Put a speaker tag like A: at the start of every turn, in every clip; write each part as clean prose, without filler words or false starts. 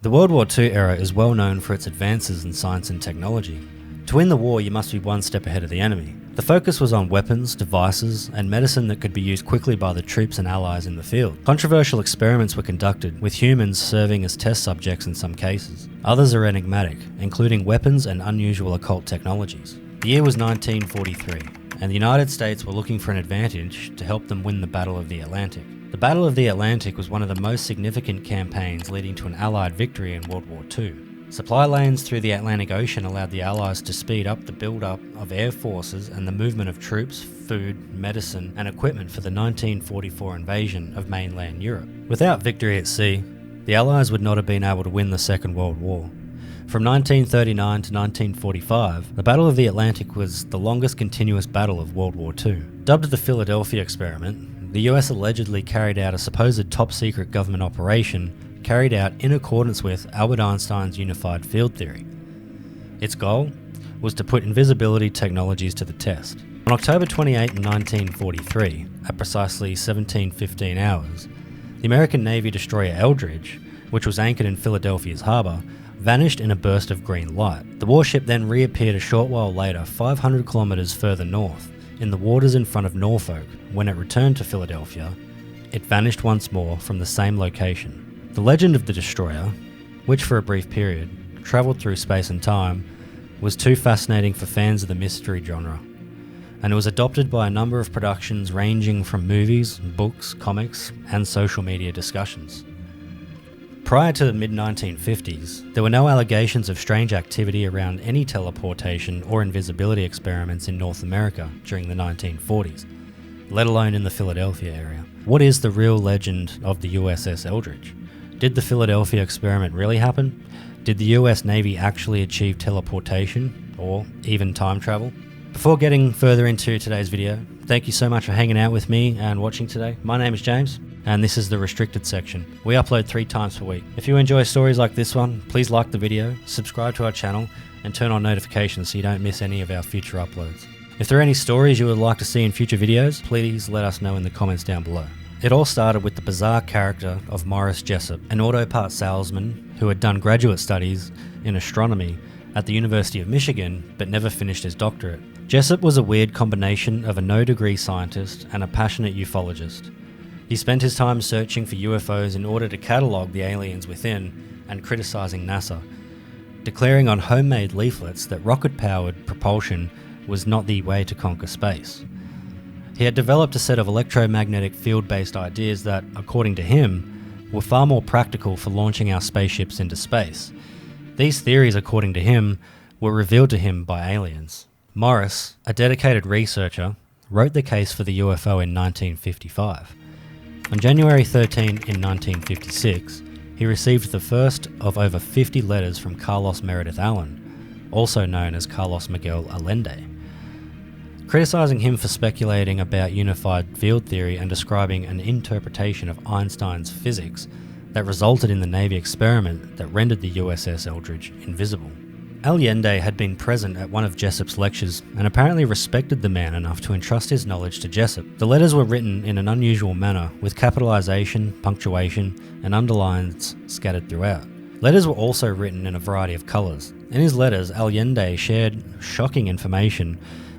A: The World War II era is well known for its advances in science and technology. To win the war, you must be one step ahead of the enemy. The focus was on weapons, devices, and medicine that could be used quickly by the troops and allies in the field. Controversial experiments were conducted, with humans serving as test subjects in some cases. Others are enigmatic, including weapons and unusual occult technologies. The year was 1943, and the United States were looking for an advantage to help them win the Battle of the Atlantic. The Battle of the Atlantic was one of the most significant campaigns leading to an Allied victory in World War II. Supply lanes through the Atlantic Ocean allowed the Allies to speed up the build-up of air forces and the movement of troops, food, medicine, and equipment for the 1944 invasion of mainland Europe. Without victory at sea, the Allies would not have been able to win the Second World War. From 1939 to 1945, the Battle of the Atlantic was the longest continuous battle of World War II. Dubbed the Philadelphia Experiment, the US allegedly carried out a supposed top-secret government operation carried out in accordance with Albert Einstein's unified field theory. Its goal was to put invisibility technologies to the test. On October 28, 1943, at precisely 17:15 hours, the American Navy destroyer Eldridge, which was anchored in Philadelphia's harbour, vanished in a burst of green light. The warship then reappeared a short while later 500 kilometres further north, in the waters in front of Norfolk. When it returned to Philadelphia, it vanished once more from the same location. The legend of the destroyer, which for a brief period travelled through space and time, was too fascinating for fans of the mystery genre, and it was adopted by a number of productions ranging from movies, books, comics, and social media discussions. Prior to the mid-1950s, there were no allegations of strange activity around any teleportation or invisibility experiments in North America during the 1940s, let alone in the Philadelphia area. What is the real legend of the USS Eldridge? Did the Philadelphia experiment really happen? Did the US Navy actually achieve teleportation, or even time travel? Before getting further into today's video, thank you so much for hanging out with me and watching today. My name is James, and this is the restricted section. We upload 3 times per week. If you enjoy stories like this one, please like the video, subscribe to our channel, and turn on notifications so you don't miss any of our future uploads. If there are any stories you would like to see in future videos, please let us know in the comments down below. It all started with the bizarre character of Morris Jessup, an auto parts salesman who had done graduate studies in astronomy at the University of Michigan but never finished his doctorate. Jessup was a weird combination of a no-degree scientist and a passionate ufologist. He spent his time searching for UFOs in order to catalogue the aliens within and criticising NASA, declaring on homemade leaflets that rocket-powered propulsion was not the way to conquer space. He had developed a set of electromagnetic field-based ideas that, according to him, were far more practical for launching our spaceships into space. These theories, according to him, were revealed to him by aliens. Morris, a dedicated researcher, wrote the case for the UFO in 1955. On January 13 in 1956, he received the first of over 50 letters from Carlos Meredith Allen, also known as Carlos Miguel Allende, criticising him for speculating about unified field theory and describing an interpretation of Einstein's physics that resulted in the Navy experiment that rendered the USS Eldridge invisible. Allende had been present at one of Jessup's lectures and apparently respected the man enough to entrust his knowledge to Jessup. The letters were written in an unusual manner, with capitalization, punctuation, and underlines scattered throughout. Letters were also written in a variety of colours. In his letters, Allende shared shocking information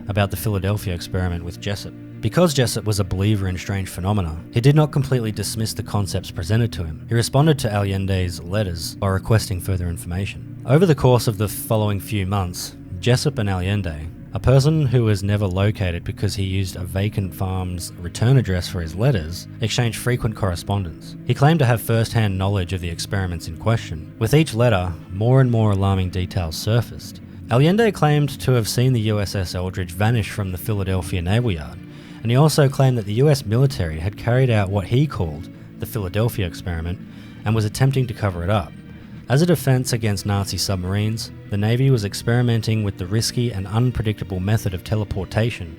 A: about the Philadelphia experiment with Jessup. Because Jessup was a believer in strange phenomena, he did not completely dismiss the concepts presented to him. He responded to Allende's letters by requesting further information. Over the course of the following few months, Jessup and Allende, a person who was never located because he used a vacant farm's return address for his letters, exchanged frequent correspondence. He claimed to have first-hand knowledge of the experiments in question. With each letter, more and more alarming details surfaced. Allende claimed to have seen the USS Eldridge vanish from the Philadelphia Naval Yard, and he also claimed that the US military had carried out what he called the Philadelphia experiment and was attempting to cover it up. As a defense against Nazi submarines, the Navy was experimenting with the risky and unpredictable method of teleportation,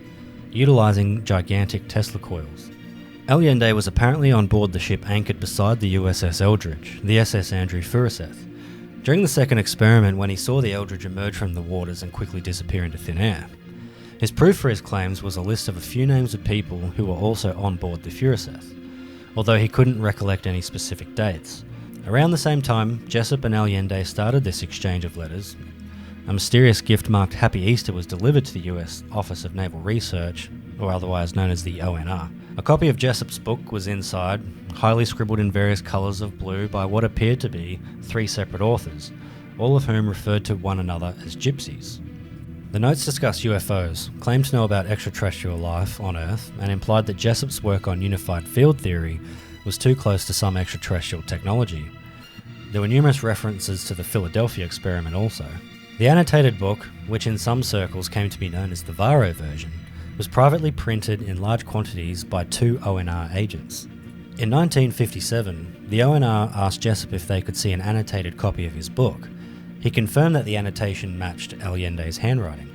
A: utilizing gigantic Tesla coils. Allende was apparently on board the ship anchored beside the USS Eldridge, the SS Andrew Furuseth, during the second experiment when he saw the Eldridge emerge from the waters and quickly disappear into thin air. His proof for his claims was a list of a few names of people who were also on board the Furuseth, although he couldn't recollect any specific dates. Around the same time, Jessup and Allende started this exchange of letters. A mysterious gift marked Happy Easter was delivered to the US Office of Naval Research, or otherwise known as the ONR. A copy of Jessup's book was inside, highly scribbled in various colours of blue by what appeared to be 3 separate authors, all of whom referred to one another as gypsies. The notes discussed UFOs, claimed to know about extraterrestrial life on Earth, and implied that Jessup's work on unified field theory was too close to some extraterrestrial technology. There were numerous references to the Philadelphia experiment also. The annotated book, which in some circles came to be known as the Varro version, was privately printed in large quantities by 2 ONR agents. In 1957, the ONR asked Jessup if they could see an annotated copy of his book. He confirmed that the annotation matched Allende's handwriting.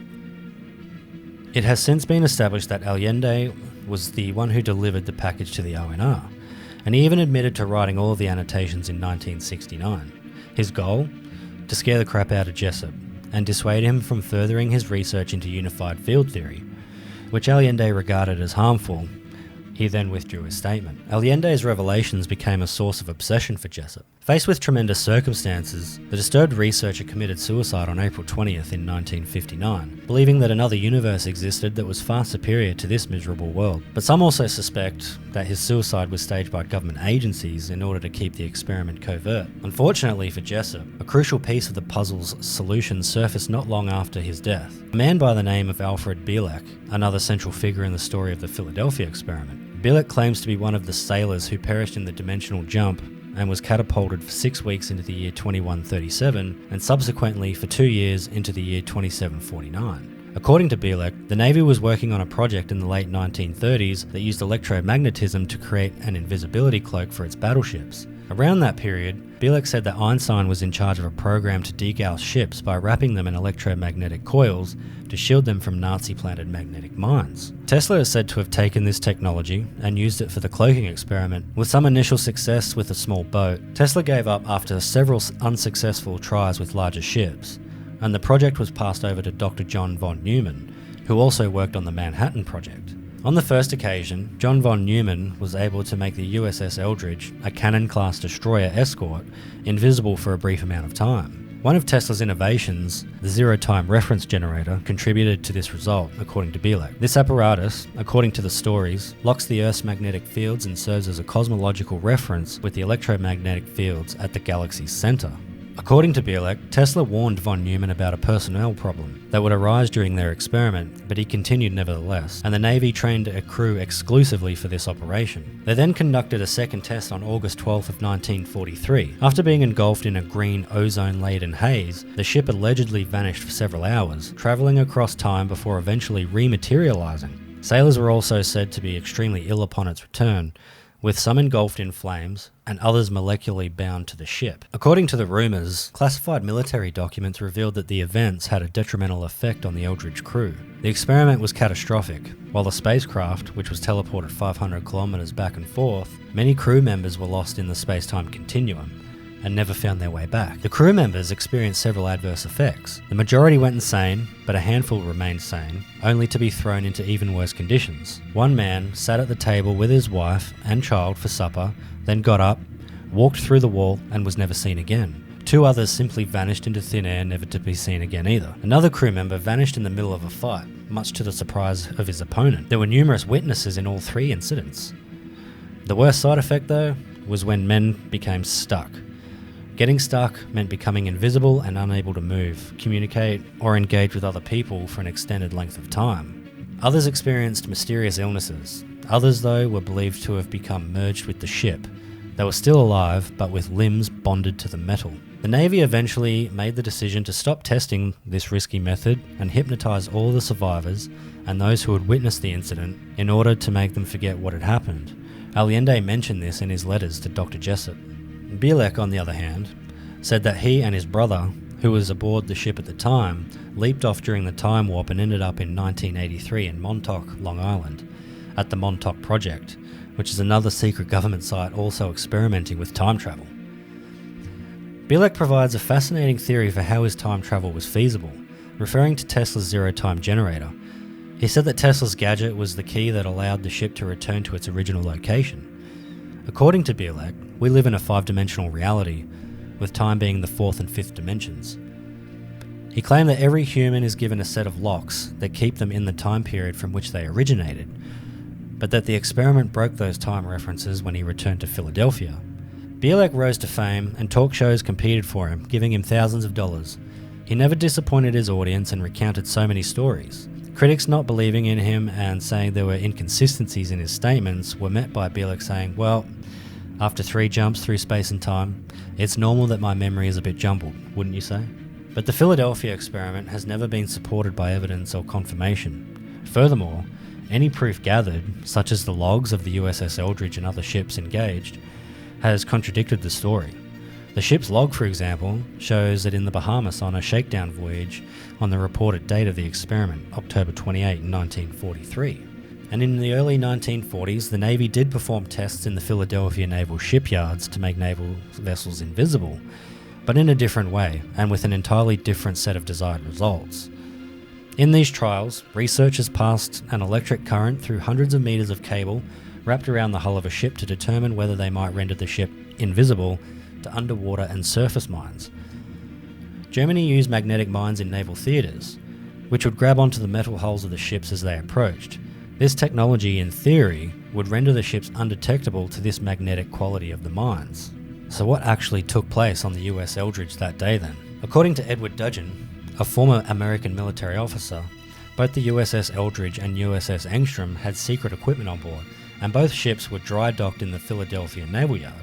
A: It has since been established that Allende was the one who delivered the package to the ONR, and he even admitted to writing all of the annotations in 1969. His goal? To scare the crap out of Jessup and dissuade him from furthering his research into unified field theory, which Allende regarded as harmful. He then withdrew his statement. Allende's revelations became a source of obsession for Jessup. Faced with tremendous circumstances, the disturbed researcher committed suicide on April 20th in 1959, believing that another universe existed that was far superior to this miserable world. But some also suspect that his suicide was staged by government agencies in order to keep the experiment covert. Unfortunately for Jessup, a crucial piece of the puzzle's solution surfaced not long after his death. A man by the name of Alfred Bielek, another central figure in the story of the Philadelphia experiment. Bielek claims to be one of the sailors who perished in the dimensional jump and was catapulted for 6 weeks into the year 2137 and subsequently for 2 years into the year 2749. According to Bielek, the Navy was working on a project in the late 1930s that used electromagnetism to create an invisibility cloak for its battleships. Around that period, Bielek said that Einstein was in charge of a program to degauss ships by wrapping them in electromagnetic coils to shield them from Nazi-planted magnetic mines. Tesla is said to have taken this technology and used it for the cloaking experiment. With some initial success with a small boat, Tesla gave up after several unsuccessful tries with larger ships, and the project was passed over to Dr. John von Neumann, who also worked on the Manhattan Project. On the first occasion, John von Neumann was able to make the USS Eldridge, a Cannon-class destroyer escort, invisible for a brief amount of time. One of Tesla's innovations, the zero-time reference generator, contributed to this result, according to Bielek. This apparatus, according to the stories, locks the Earth's magnetic fields and serves as a cosmological reference with the electromagnetic fields at the galaxy's center. According to Bielek, Tesla warned von Neumann about a personnel problem that would arise during their experiment, but he continued nevertheless, and the Navy trained a crew exclusively for this operation. They then conducted a second test on August 12th of 1943. After being engulfed in a green ozone-laden haze, the ship allegedly vanished for several hours, traveling across time before eventually rematerializing. Sailors were also said to be extremely ill upon its return, with some engulfed in flames and others molecularly bound to the ship. According to the rumours, classified military documents revealed that the events had a detrimental effect on the Eldridge crew. The experiment was catastrophic. While the spacecraft, which was teleported 500 kilometres back and forth, many crew members were lost in the space-time continuum and never found their way back. The crew members experienced several adverse effects. The majority went insane, but a handful remained sane, only to be thrown into even worse conditions. One man sat at the table with his wife and child for supper, then got up, walked through the wall, and was never seen again. 2 others simply vanished into thin air, never to be seen again either. Another crew member vanished in the middle of a fight, much to the surprise of his opponent. There were numerous witnesses in all 3 incidents. The worst side effect, though, was when men became stuck. Getting stuck meant becoming invisible and unable to move, communicate, or engage with other people for an extended length of time. Others experienced mysterious illnesses. Others, though, were believed to have become merged with the ship. They were still alive, but with limbs bonded to the metal. The Navy eventually made the decision to stop testing this risky method and hypnotize all the survivors and those who had witnessed the incident in order to make them forget what had happened. Allende mentioned this in his letters to Dr. Jessup. Bielek, on the other hand, said that he and his brother, who was aboard the ship at the time, leaped off during the time warp and ended up in 1983 in Montauk, Long Island, at the Montauk Project, which is another secret government site also experimenting with time travel. Bielek provides a fascinating theory for how his time travel was feasible, referring to Tesla's zero-time generator. He said that Tesla's gadget was the key that allowed the ship to return to its original location. According to Bielek, We live in a 5-dimensional reality, with time being the 4th and 5th dimensions. He claimed that every human is given a set of locks that keep them in the time period from which they originated, but that the experiment broke those time references when he returned to Philadelphia. Bielek rose to fame, and talk shows competed for him, giving him thousands of dollars. He never disappointed his audience and recounted so many stories. Critics not believing in him and saying there were inconsistencies in his statements were met by Bielek saying, "Well, after 3 jumps through space and time, it's normal that my memory is a bit jumbled, wouldn't you say?" But the Philadelphia experiment has never been supported by evidence or confirmation. Furthermore, any proof gathered, such as the logs of the USS Eldridge and other ships engaged, has contradicted the story. The ship's log, for example, shows that in the Bahamas on a shakedown voyage on the reported date of the experiment, October 28, 1943. And in the early 1940s, the Navy did perform tests in the Philadelphia naval shipyards to make naval vessels invisible, but in a different way and with an entirely different set of desired results. In these trials, researchers passed an electric current through hundreds of meters of cable wrapped around the hull of a ship to determine whether they might render the ship invisible to underwater and surface mines. Germany used magnetic mines in naval theatres, which would grab onto the metal hulls of the ships as they approached. This technology, in theory, would render the ships undetectable to this magnetic quality of the mines. So what actually took place on the US Eldridge that day then? According to Edward Dudgeon, a former American military officer, both the USS Eldridge and USS Engstrom had secret equipment on board, and both ships were dry docked in the Philadelphia Naval Yard.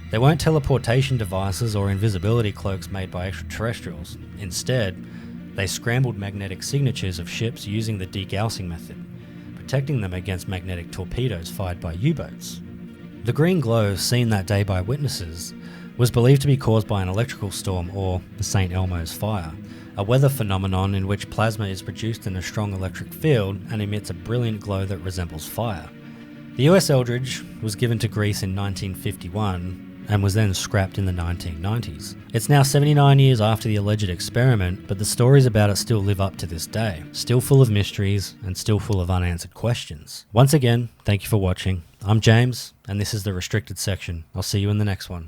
A: They weren't teleportation devices or invisibility cloaks made by extraterrestrials. Instead, they scrambled magnetic signatures of ships using the degaussing method, protecting them against magnetic torpedoes fired by U-boats. The green glow seen that day by witnesses was believed to be caused by an electrical storm or the St. Elmo's fire, a weather phenomenon in which plasma is produced in a strong electric field and emits a brilliant glow that resembles fire. The US Eldridge was given to Greece in 1951 and was then scrapped in the 1990s. It's now 79 years after the alleged experiment, but the stories about it still live up to this day, still full of mysteries and still full of unanswered questions. Once again, thank you for watching. I'm James, and this is the restricted section. I'll see you in the next one.